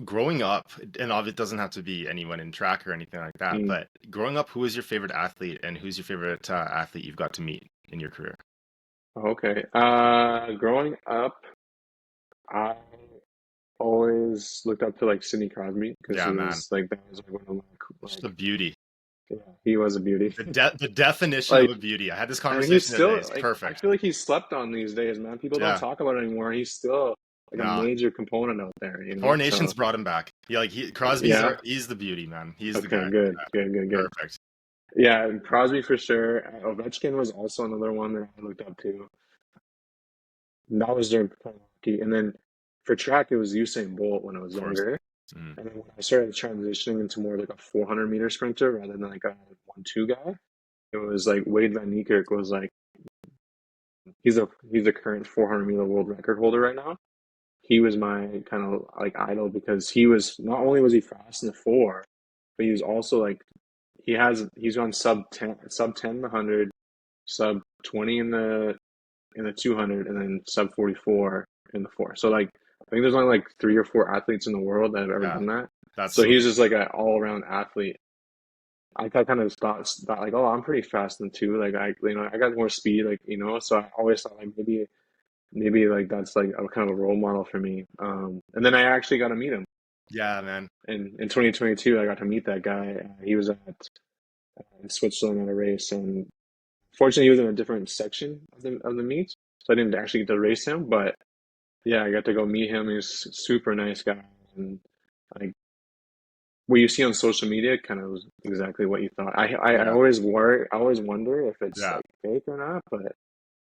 growing up, and it doesn't have to be anyone in track or anything like that, Mm. but growing up, who was your favorite athlete and who's your favorite athlete you've got to meet in your career? Okay. Growing up, I always looked up to like Sidney Crosby because Yeah, he man. was like that was like one of my Just like a beauty. yeah, he was a beauty. The definition of Like, a beauty. I had this and he's conversation today. still It's like I perfect. feel like he's slept on these days, man. People don't Yeah. talk about it anymore. He's still like a Nah. major component out there, you know? Four Nations So brought him back. Yeah, like yeah. he's the beauty, man. He's the Okay, guy. good, good, good, good. Perfect. Yeah, and Crosby for sure. Ovechkin was also another one that I looked up to. And that was during playing hockey. And then for track, it was Usain Bolt when I was Of course. younger. Mm. And then when I started transitioning into more like a 400-meter sprinter rather than like a 1-2 guy, it was like Wade Van Niekerk was like he's a current 400-meter world record holder right now. He was my kind of like idol because he was not only was he fast in the four, but he was also like he's on sub 10 in the 100, sub 20 in the 200, and then sub 44 in the four. So like I think there's only like 3 or 4 athletes in the world that have ever Yeah. done that. That's So so he's just like an all around athlete. I kind of thought like, oh, I'm pretty fast in two. Like I got more speed, like So I always thought like maybe like that's like a kind of a role model for me. And then I actually got to meet him yeah, man. in 2022. I got to meet that guy. He was at in Switzerland at a race, and fortunately, he was in a different section of the meet, so I didn't actually get to race him. But yeah, I got to go meet him. He's a super nice guy, and like what you see on social media, kind of was exactly what you thought. I Yeah. always worry, I always wonder if it's Yeah. like fake or not, but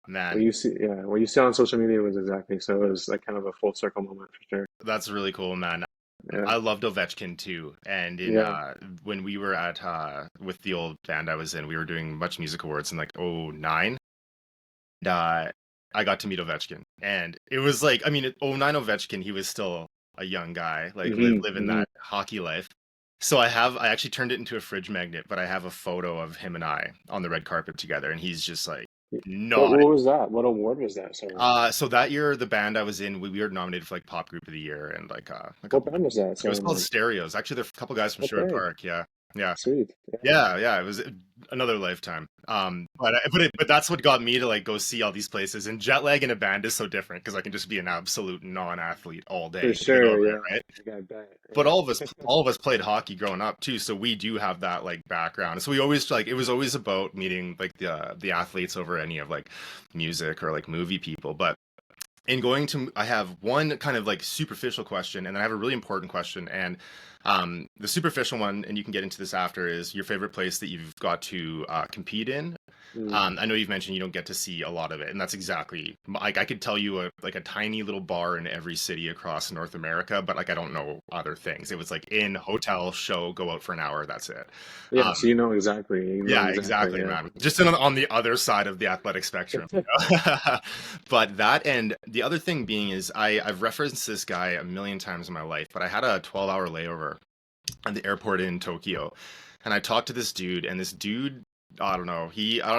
Man. what you see on social media was exactly so. It was like kind of a full circle moment for sure. That's really cool, man. Yeah, I loved Ovechkin too. And in yeah. when we were at with the old band I was in, we were doing Much Music Awards in like '09. And, I got to meet Ovechkin. And it was like, I mean, at '09 Ovechkin, he was still a young guy, like living Hmm. that hockey life. So I actually turned it into a fridge magnet, but I have a photo of him and I on the red carpet together, and he's just like not. What was that? What award was that? Sorry. So that year, the band I was in, we were nominated for like Pop Group of the Year and like a What couple. band was that? It Sorry, was called man. Stereos. Actually, there's a couple guys from Sherwood Okay, Park. Yeah, yeah, sweet. Yeah, yeah. It was another lifetime. But that's what got me to like go see all these places. And jet lag in a band is so different because I can just be an absolute non-athlete all for day to get sure. over it, Yeah, right? I got bet. But Yeah. all of us played hockey growing up too, so we do have that like background. So we always like it was always about meeting like the athletes over any of like music or like movie people. But in going to I have one kind of like superficial question, and then I have a really important question. And the superficial one, and you can get into this after, is your favorite place that you've got to compete in. Mm. I know you've mentioned you don't get to see a lot of it, and that's exactly like I could tell you like a tiny little bar in every city across North America, but like I don't know other things. It was like in hotel, show, go out for an hour, that's it. Yeah, Um, so you know exactly. You know yeah, exactly. exactly, Yeah. man. Just on the other side of the athletic spectrum. You know? But that and the other thing being is I've referenced this guy a million times in my life, but I had a 12-hour layover at the airport in Tokyo, and I talked to this dude, and this dude, I don't know,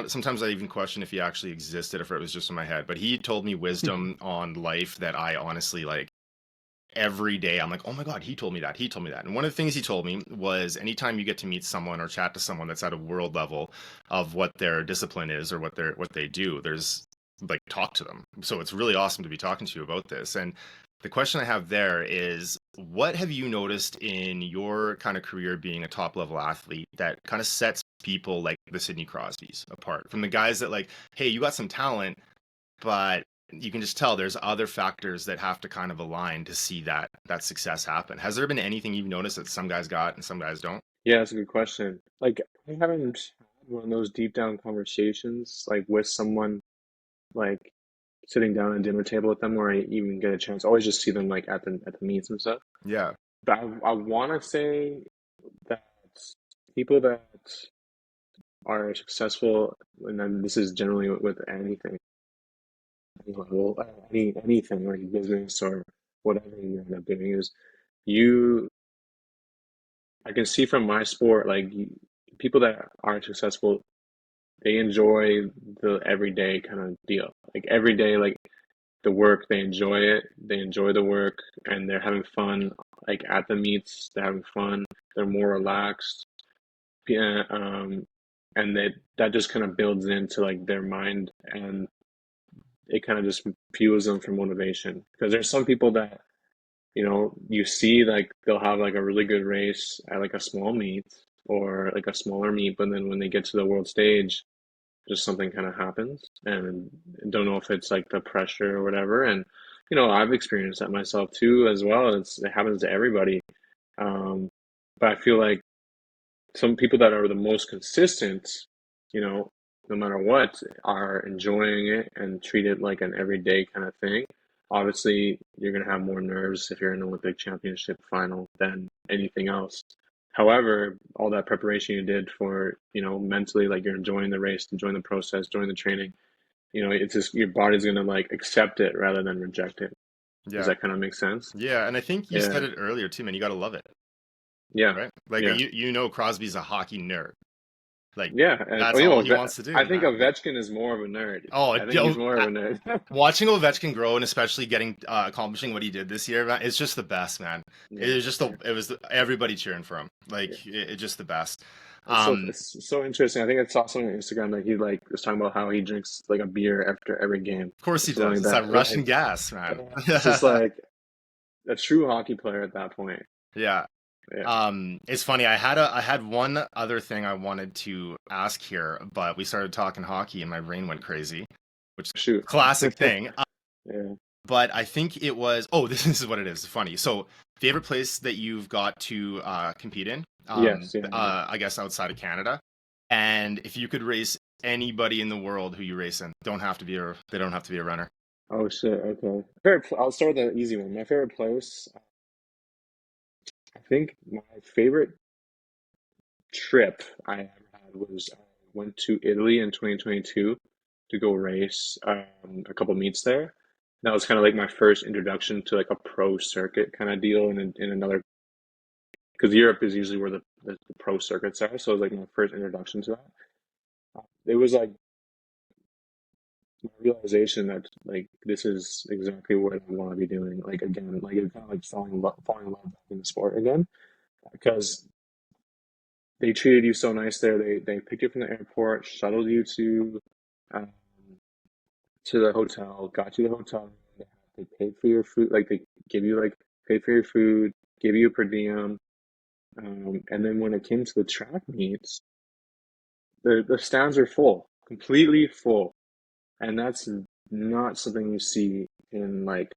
sometimes I even question if he actually existed, if it was just in my head, but he told me wisdom on life that I honestly like every day. I'm like, oh my God, he told me that. He told me that. And one of the things he told me was anytime you get to meet someone or chat to someone that's at a world level of what their discipline is or what they do, there's like talk to them. So it's really awesome to be talking to you about this. And the question I have there is what have you noticed in your kind of career being a top level athlete that kind of sets people like the Sidney Crosbys apart from the guys that like, hey, you got some talent, but you can just tell there's other factors that have to kind of align to see that success happen. Has there been anything you've noticed that some guys got and some guys don't? Yeah, that's a good question. Like, I haven't had one of those deep down conversations like with someone like sitting down at a dinner table with them where I even get a chance. I always just see them like at the meets and stuff. Yeah. But I want to say that people that are successful, and then this is generally with anything, any level, anything like business or whatever you end up doing, is you. I can see from my sport, like people that are successful, they enjoy the everyday kind of deal. Like every day, like the work, they enjoy it. They enjoy the work, and they're having fun. Like at the meets, they're having fun. They're more relaxed. Yeah, and that just kind of builds into like their mind, and it kind of just fuels them for motivation. Because there's some people that, you see like they'll have like a really good race at like a small meet or like a smaller meet, but then when they get to the world stage, just something kind of happens, and don't know if it's like the pressure or whatever. And I've experienced that myself too as well. It happens to everybody. Um, but I feel like some people that are the most consistent, you know, no matter what, are enjoying it and treat it like an everyday kind of thing. Obviously, you're going to have more nerves if you're in an Olympic championship final than anything else. However, all that preparation you did for, mentally, like you're enjoying the race, enjoying the process, enjoying the training, it's just your body's going to like accept it rather than reject it. Does Yeah. that kind of make sense? Yeah, and I think you Yeah. said it earlier too, man. You gotta love it, Yeah. right? Like Yeah. Crosby's a hockey nerd. Like Yeah. And that's all he wants to do, I think man. Ovechkin is more of a nerd. Oh, I think he's more of a nerd. watching Ovechkin grow and especially getting accomplishing what he did this year, man, it's just the best, man. Yeah. Everybody cheering for him. Yeah. Like it's just the best. It's so Um, it's so interesting. I think I saw something on Instagram that he like was talking about how he drinks like a beer after every game of course or he something does. like It's that that. Russian gas, man. It's just like a true hockey player at that point. Yeah. Yeah. It's funny. I had one other thing I wanted to ask here, but we started talking hockey and my brain went crazy, which is Shoot. a classic thing. Yeah. But I think it was. Oh, this is what it is. Funny. So, favorite place that you've got to compete in? Yes. Yeah. Yeah. I guess outside of Canada. And if you could race anybody in the world who you race in, they don't have to be a runner. Oh shit. Okay. I'll start with the easy one. My favorite place. I think my favorite trip I ever had was I went to Italy in 2022 to go race a couple meets there. That was kind of like my first introduction to like a pro circuit kind of deal in another, because Europe is usually where the pro circuits are. So it was like my first introduction to that. It was like my realization that like this is exactly what I want to be doing. Like again, like it kind of like falling in love back in the sport again, because they treated you so nice there. They picked you up from the airport, shuttled you um, to the hotel, got you the hotel room. They paid for your food, like they give you like paid for your food, give you a per diem. And then when it came to the track meets, the stands are full, completely full, and that's not something you see in like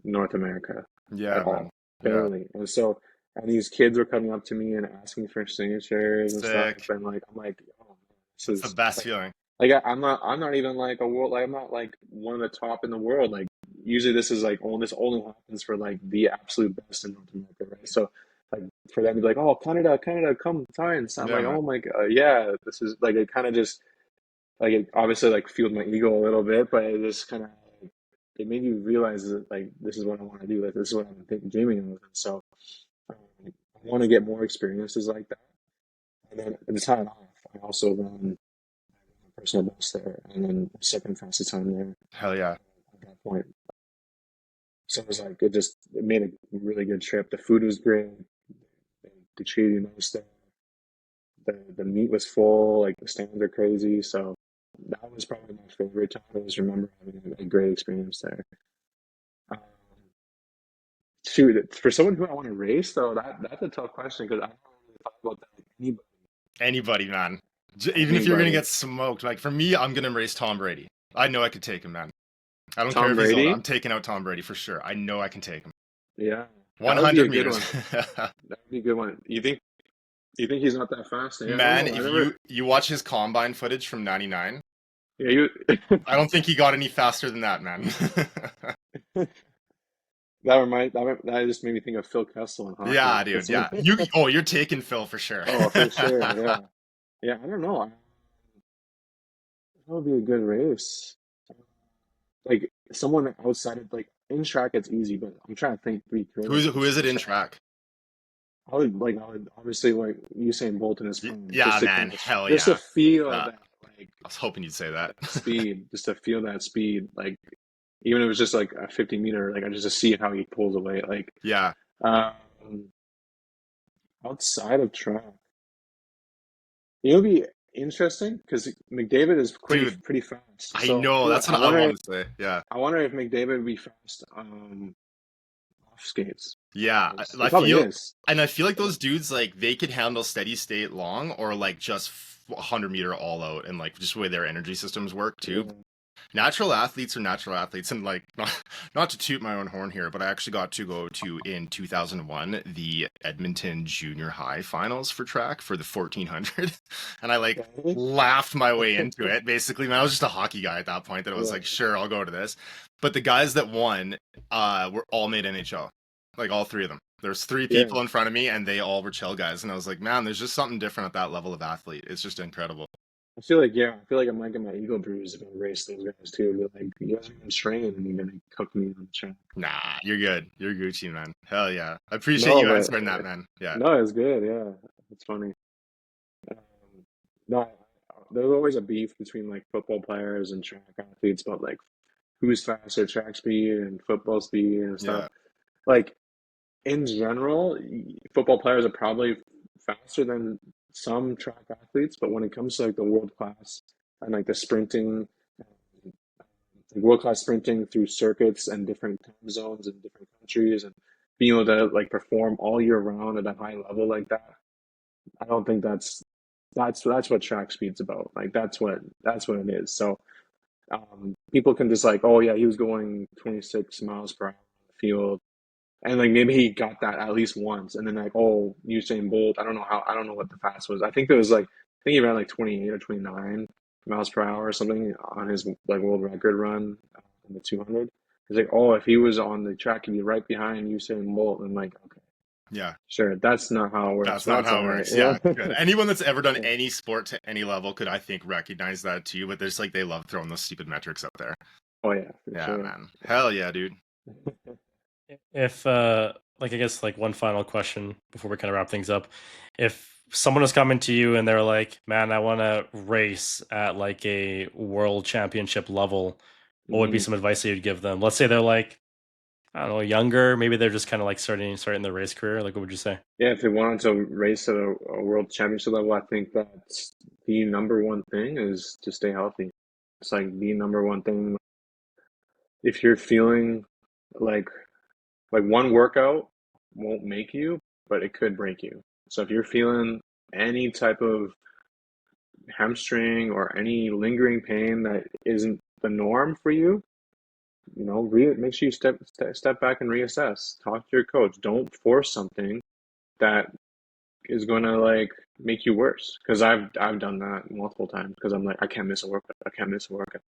North America at Yeah, man. all, Yeah. barely. And these kids were coming up to me and asking for signatures and stuff, Sick. and like I'm like, oh, this That's the is best feeling. I'm not even like a world, like I'm not like one of the top in the world. Like usually this is like, oh, this only happens for like the absolute best in North America, right? So like for them to be like, oh, Canada, come science. I'm Yeah, like, man. oh my God, yeah, this is like, it kind of just like, it obviously like fueled my ego a little bit, but it just kind of like, it made you realize that like this is what I want to do. Like this is what I've been dreaming of. And so I want to get more experiences like that. And then at the time off, I also run personal best there, and then second fastest time there Hell yeah. at that point. So it was like it made a really good trip. The food was great. They treated you nice there. The meat was full. Like the stands are crazy. So that was probably my favorite time. I just remember having a great experience there. Um, Shoot, for someone who I want to race though, that's a tough question because I don't really thought about that with anybody. Anybody, man. Even if you're gonna Anybody. get smoked, like for me, I'm gonna race Tom Brady. I know I could take him, man. I don't care Tom if he's old. I'm Brady. taking out Tom Brady for sure. I know I can take him. Yeah, that would be a 100 good meters. one. That would be a good one. You think he's not that fast? Yeah, I don't Man, know. I if never. you watch his combine footage from '99, Yeah, you. I don't think he got any faster than that, man. That just made me think of Phil Kessel in hockey. Yeah, dude. Yeah. You're taking Phil for sure. Oh, for sure. Yeah, yeah. I don't know. That would be a good race. Like someone outside of like in track, it's easy, but I'm trying to think three creative Who ones is it in in track. track? I would obviously like Usain Bolt in his prime, Yeah, just to man. kind of Hell just to yeah. feel Uh, that like I was hoping you'd say that. speed, just to feel that speed, like even if it was just like a 50 meter, like I just to see how he pulls away, like Yeah. um outside of track. It would be. interesting because McDavid is Dude, pretty fast. I So I know. feel like That's what I want to say. Yeah. I wonder if McDavid would be fast off skates. Yeah, 'Cause he I probably feel, is. and I feel like those dudes like they could handle steady state long or like just 100-meter all out and like just the way their energy systems work too. Yeah. Natural athletes are natural athletes, and like not to toot my own horn here, but I actually got to go to in 2001 the Edmonton Junior High finals for track for the 1400, and I like Okay. laughed my way into it. Basically, man, I was just a hockey guy at that point. That I was Yeah. like, sure, I'll go to this. But the guys that won, were all made NHL, like all three of them. There's three Yeah. people in front of me, and they all were chill guys, and I was like, man, there's just something different at that level of athlete. It's just incredible. I feel like I might get my ego bruised if I race those guys too. But like, you guys are gonna train and you're gonna cook me on the track. Nah, you're good. You're Gucci, man. Hell yeah. I appreciate No, you but answering that, man. Yeah. no, it's good. Yeah, it's funny. Um, no, there's always a beef between like football players and track athletes about like who's faster, track speed and football speed and stuff. Yeah. Like in general, football players are probably faster than some track athletes, but when it comes to like the world class and like the sprinting, like world class sprinting through circuits and different time zones in different countries and being able to like perform all year round at a high level like that, I don't think that's what track speed's about. Like that's what it is. So people can just like, oh yeah, he was going 26 miles per hour on the field, and like maybe he got that at least once, and then like, oh, Usain Bolt, I don't know what the fast was. I think he ran like 28 or 29 miles per hour or something on his like world record run in the 200. It's like, oh, if he was on the track, he'd be right behind Usain Bolt. And I'm like, okay, Yeah. sure, that's not how it works. That's not That's how all it right. works. Yeah. Yeah. Good. Anyone that's ever done Yeah. any sport to any level could, I think, recognize that too. But there's like, they love throwing those stupid metrics out there. Oh yeah, for Yeah, sure. man. Hell yeah, dude. If like I guess like one final question before we kind of wrap things up. If someone was coming to you and they're like, "Man, I want to race at like a world championship level," what would be Hmm. some advice that you'd give them? Let's say they're like, I don't know, younger, maybe they're just kind of like starting their race career. Like, what would you say? Yeah, if they wanted to race at a world championship level, I think that's the number one thing is to stay healthy. It's like the number one thing. If you're feeling like one workout won't make you, but it could break you. So if you're feeling any type of hamstring or any lingering pain that isn't the norm for you, make sure you step back and reassess. Talk to your coach. Don't force something that is going to like make you worse. Because I've done that multiple times. Because I'm like, I can't miss a workout. I can't miss a workout.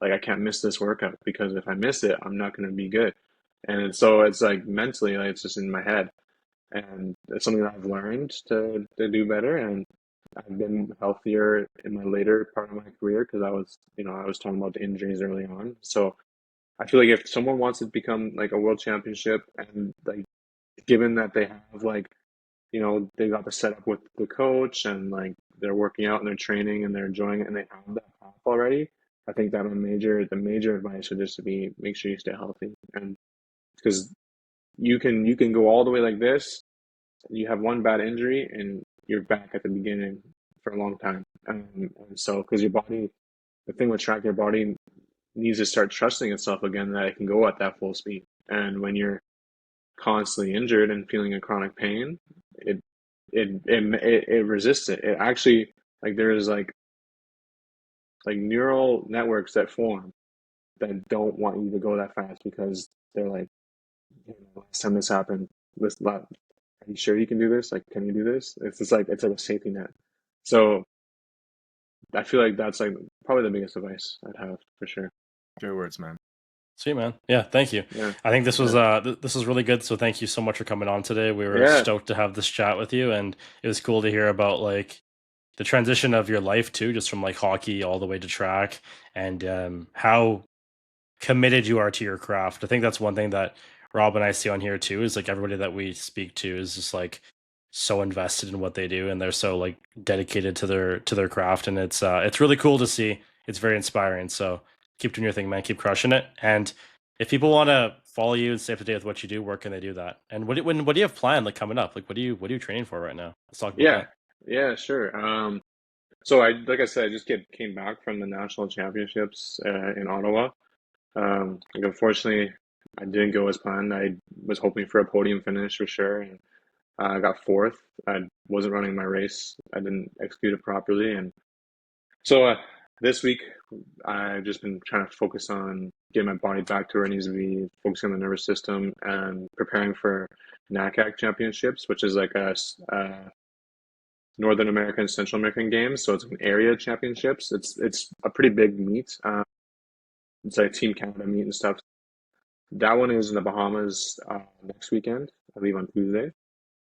Like I can't miss this workout because if I miss it, I'm not going to be good. And so it's like mentally, like it's just in my head, and it's something that I've learned to do better. And I've been healthier in my later part of my career because I was talking about the injuries early on. So I feel like if someone wants to become like a world championship and like given that they have like they got the setup with the coach and like they're working out and they're training and they're enjoying it and they have that path already. I think that the major advice would just to be make sure you stay healthy and because you can go all the way like this, you have one bad injury and you're back at the beginning for a long time. And so because the thing with track, your body needs to start trusting itself again that it can go at that full speed. And when you're constantly injured and feeling a chronic pain, it it resists it. It actually like there's like neural networks that form that don't want you to go that fast because they're like, last time this happened, are you sure you can do this? Like, can you do this? It's just like it's like a safety net. So I feel like that's like probably the biggest advice I'd have for sure. Good words, man. Sweet man. Yeah, thank you. Yeah, I think this was yeah, this was really good. So thank you so much for coming on today. We were yeah. stoked to have this chat with you, and it was cool to hear about like the transition of your life too, just from like hockey all the way to track, and how committed you are to your craft. I think that's one thing that Rob and I see on here too, is like everybody that we speak to is just like so invested in what they do and they're so like dedicated to their craft, and it's really cool to see. It's very inspiring. So keep doing your thing, man. Keep crushing it. And if people want to follow you and stay up to date with what you do, where can they do that? And what do you have planned like coming up? Like what are you training for right now? Let's talk about Yeah, that. yeah, sure. So like I said, I just came back from the national championships in Ottawa. Like unfortunately, I didn't go as planned. I was hoping for a podium finish for sure, and I got fourth. I wasn't running my race. I didn't execute it properly, and so this week I've just been trying to focus on getting my body back to where it needs to be, focusing on the nervous system, and preparing for NACAC championships, which is like a Northern American, Central American games. So it's an area championships. It's a pretty big meet. It's like Team Canada meet and stuff. That one is in the Bahamas next weekend. I leave on Tuesday,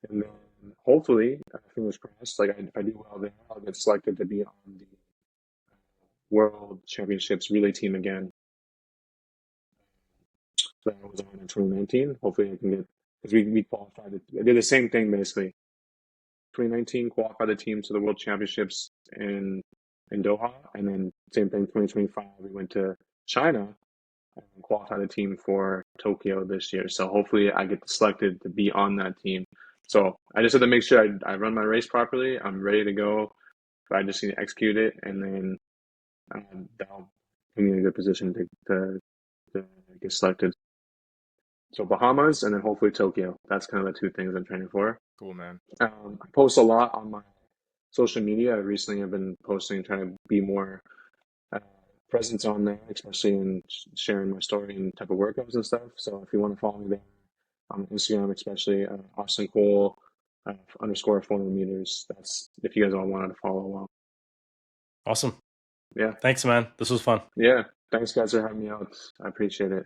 and then hopefully, fingers crossed, like if I do well there, I'll get selected to be on the World Championships relay team again that I was on in 2019. Hopefully, I can get because we qualified. I did the same thing basically. 2019 qualified the team to the World Championships in Doha, and then same thing. 2025 we went to China and qualified the team for Tokyo this year. So hopefully, I get selected to be on that team. So I just have to make sure I run my race properly. I'm ready to go. But I just need to execute it, and then that'll put me in a good position to get selected. So Bahamas and then hopefully Tokyo. That's kind of the two things I'm training for. Cool, man. I post a lot on my social media. I recently have been posting, trying to be more uh, presence on there, especially in sharing my story and type of workouts and stuff. So if you want to follow me there on Instagram, especially Austin Cole underscore 400 meters. That's if you guys all wanted to follow along. Awesome. Yeah. Thanks, man. This was fun. Yeah. Thanks, guys, for having me out. I appreciate it.